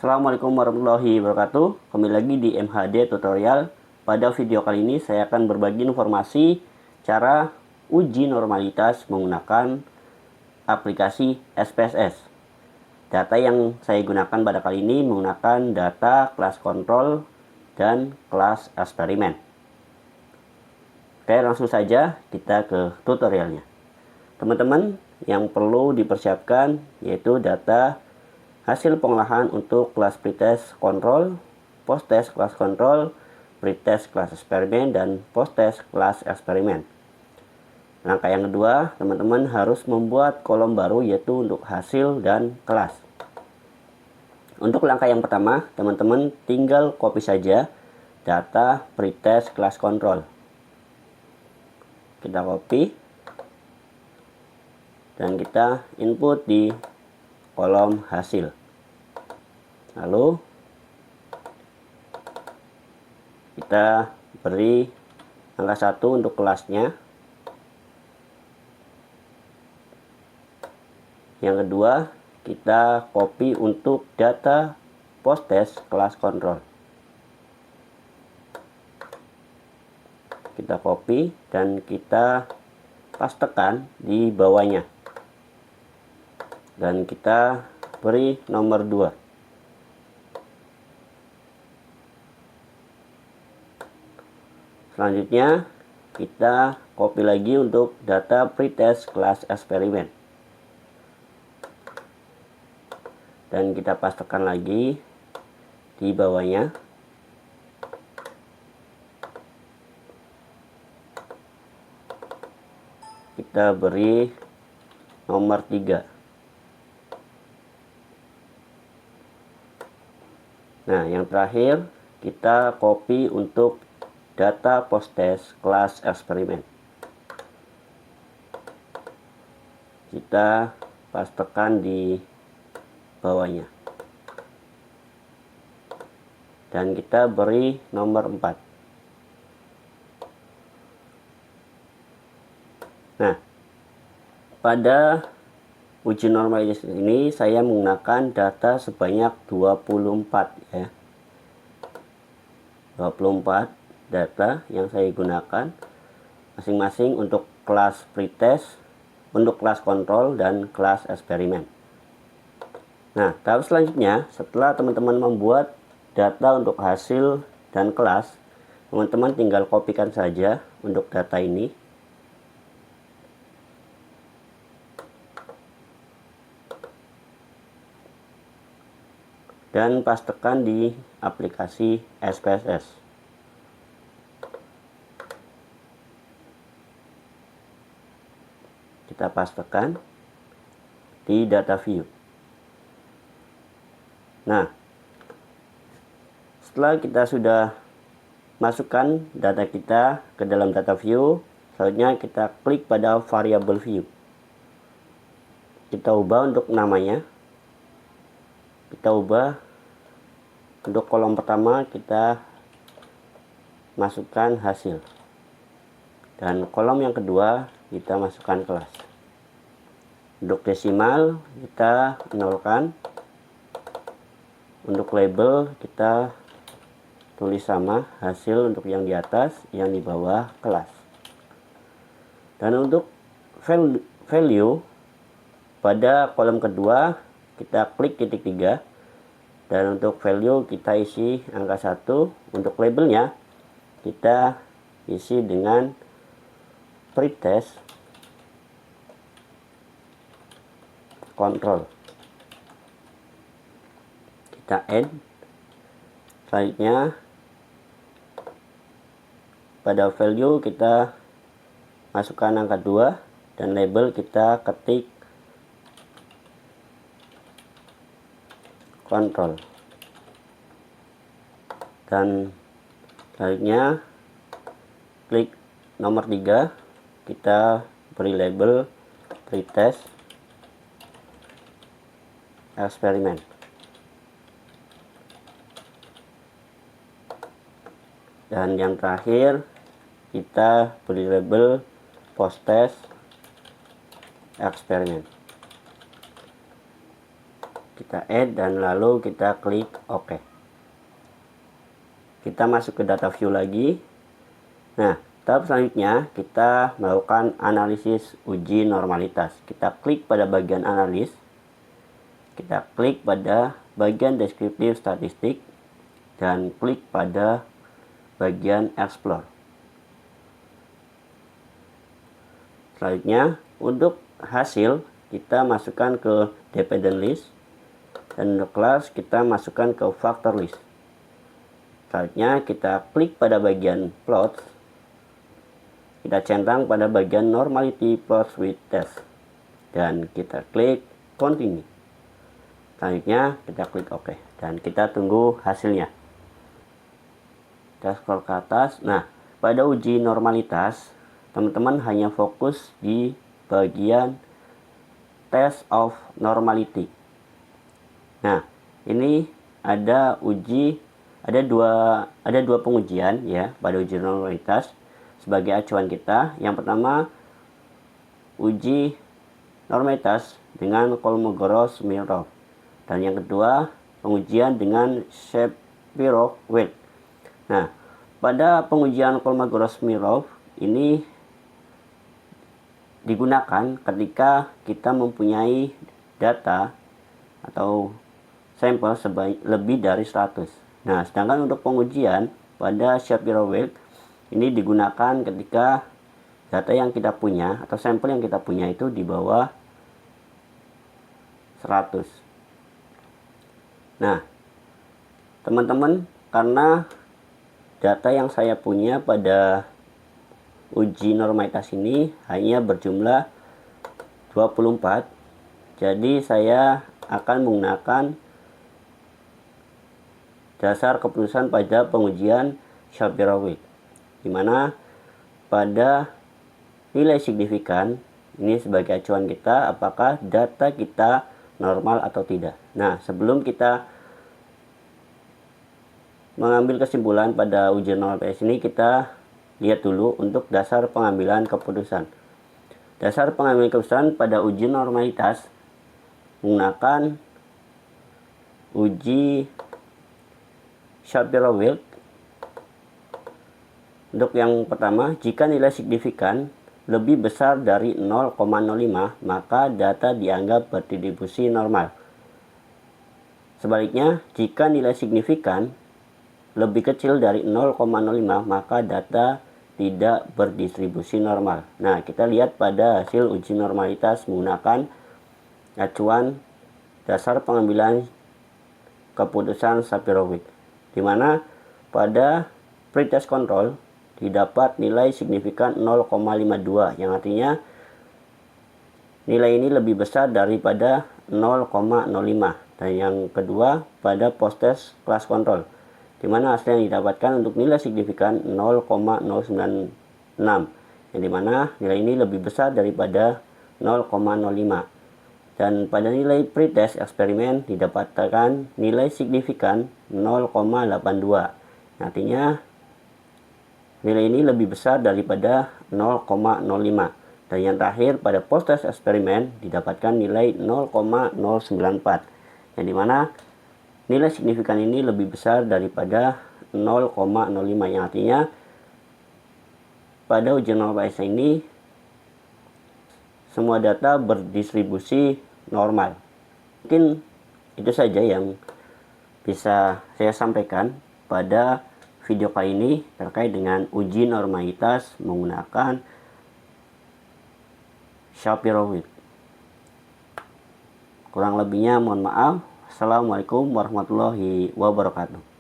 Assalamualaikum warahmatullahi wabarakatuh. Kembali lagi di MHD Tutorial. Pada video kali ini saya akan berbagi informasi cara uji normalitas menggunakan aplikasi SPSS. Data yang saya gunakan pada kali ini menggunakan data kelas kontrol dan kelas eksperimen. Oke, langsung saja kita ke tutorialnya. Teman-teman, yang perlu dipersiapkan yaitu data hasil pengolahan untuk kelas pretest kontrol, post-test kelas kontrol, pretest kelas eksperimen, dan post-test kelas eksperimen. Langkah yang kedua, teman-teman harus membuat kolom baru yaitu untuk hasil dan kelas. Untuk langkah yang pertama, teman-teman tinggal copy saja data pretest kelas kontrol. Kita copy dan kita input di kolom hasil. Lalu kita beri angka 1 untuk kelasnya. Yang kedua, kita copy untuk data post-test kelas kontrol. Kita copy dan kita pastekan di bawahnya. Dan kita beri nomor 2. Selanjutnya kita copy lagi untuk data pretest kelas eksperimen. Dan kita pastekan lagi di bawahnya. Kita beri nomor 3. Nah, yang terakhir kita copy untuk data post-test kelas eksperimen. Kita pastekan di bawahnya. Dan kita beri nomor 4. Nah, pada uji normalisasi ini saya menggunakan data sebanyak 24 ya. 24 data yang saya gunakan masing-masing untuk kelas pretest, untuk kelas kontrol dan kelas eksperimen. Nah, tahap selanjutnya setelah teman-teman membuat data untuk hasil dan kelas, teman-teman tinggal kopikan saja untuk data ini. Dan pastekan di aplikasi SPSS. Kita pastekan di data view. Nah, setelah kita sudah masukkan data kita ke dalam data view, selanjutnya kita klik pada variable view. Kita ubah untuk namanya. Kita ubah untuk kolom pertama, kita masukkan hasil, dan kolom yang kedua kita masukkan kelas. Untuk desimal kita nolkan. Untuk label kita tulis sama, hasil untuk yang di atas, yang di bawah kelas. Dan untuk value pada kolom kedua kita klik titik 3, dan untuk value kita isi angka 1. Untuk labelnya kita isi dengan pretest kontrol. Kita add. Selanjutnya pada value kita masukkan angka 2, dan label kita ketik kontrol. Dan selanjutnya klik nomor 3, kita beri label pretest eksperimen. Dan yang terakhir kita beri label post-test eksperimen. kita add dan lalu kita klik OK. Kita masuk ke data view lagi. Nah, tahap selanjutnya kita melakukan analisis uji normalitas. Kita klik pada bagian analis. Kita klik pada bagian deskriptif statistik dan klik pada bagian explore. Selanjutnya, untuk hasil kita masukkan ke dependent list dan untuk kelas kita masukkan ke factor list. Selanjutnya kita klik pada bagian plots. Kita centang pada bagian normality plots with test dan kita klik continue. Selanjutnya kita klik OK dan kita tunggu hasilnya. Kita scroll ke atas. Nah, pada uji normalitas teman-teman hanya fokus di bagian test of normality. Nah, ini ada dua pengujian ya pada uji normalitas sebagai acuan kita. Yang pertama, uji normalitas dengan Kolmogorov-Smirnov dan yang kedua, pengujian dengan Shapiro-Wilk. Nah, pada pengujian Kolmogorov-Smirnov ini digunakan ketika kita mempunyai data atau sampel lebih dari 100. Nah, sedangkan untuk pengujian pada Shapiro-Wilk ini digunakan ketika data yang kita punya atau sampel yang kita punya itu di bawah 100. Nah, teman-teman, karena data yang saya punya pada uji normalitas ini hanya berjumlah 24. Jadi saya akan menggunakan dasar keputusan pada pengujian Shapiro-Wilk, di mana pada nilai signifikan ini sebagai acuan kita apakah data kita normal atau tidak. Nah, sebelum kita mengambil kesimpulan pada uji normalitas ini, kita lihat dulu untuk dasar pengambilan keputusan. Dasar pengambilan keputusan pada uji normalitas menggunakan uji Shapiro-Wilk. Untuk yang pertama, jika nilai signifikan lebih besar dari 0,05, maka data dianggap berdistribusi normal. Sebaliknya, jika nilai signifikan lebih kecil dari 0,05, maka data tidak berdistribusi normal. Nah, kita lihat pada hasil uji normalitas menggunakan acuan dasar pengambilan keputusan Shapiro-Wilk, di mana pada pretest control didapat nilai signifikan 0,52, yang artinya nilai ini lebih besar daripada 0,05. Dan yang kedua pada post-test class control, di mana hasil yang didapatkan untuk nilai signifikan 0,096, yang dimana nilai ini lebih besar daripada 0,05. Dan pada nilai pretest eksperimen didapatkan nilai signifikan 0,82, artinya nilai ini lebih besar daripada 0,05. Dan yang terakhir pada post-test eksperimen didapatkan nilai 0,094, yang dimana nilai signifikan ini lebih besar daripada 0,05, yang artinya pada ujian normalitas ini semua data berdistribusi normal. Mungkin itu saja yang bisa saya sampaikan pada video kali ini terkait dengan uji normalitas menggunakan Shapiro-Wilk. Kurang lebihnya mohon maaf. Assalamualaikum warahmatullahi wabarakatuh.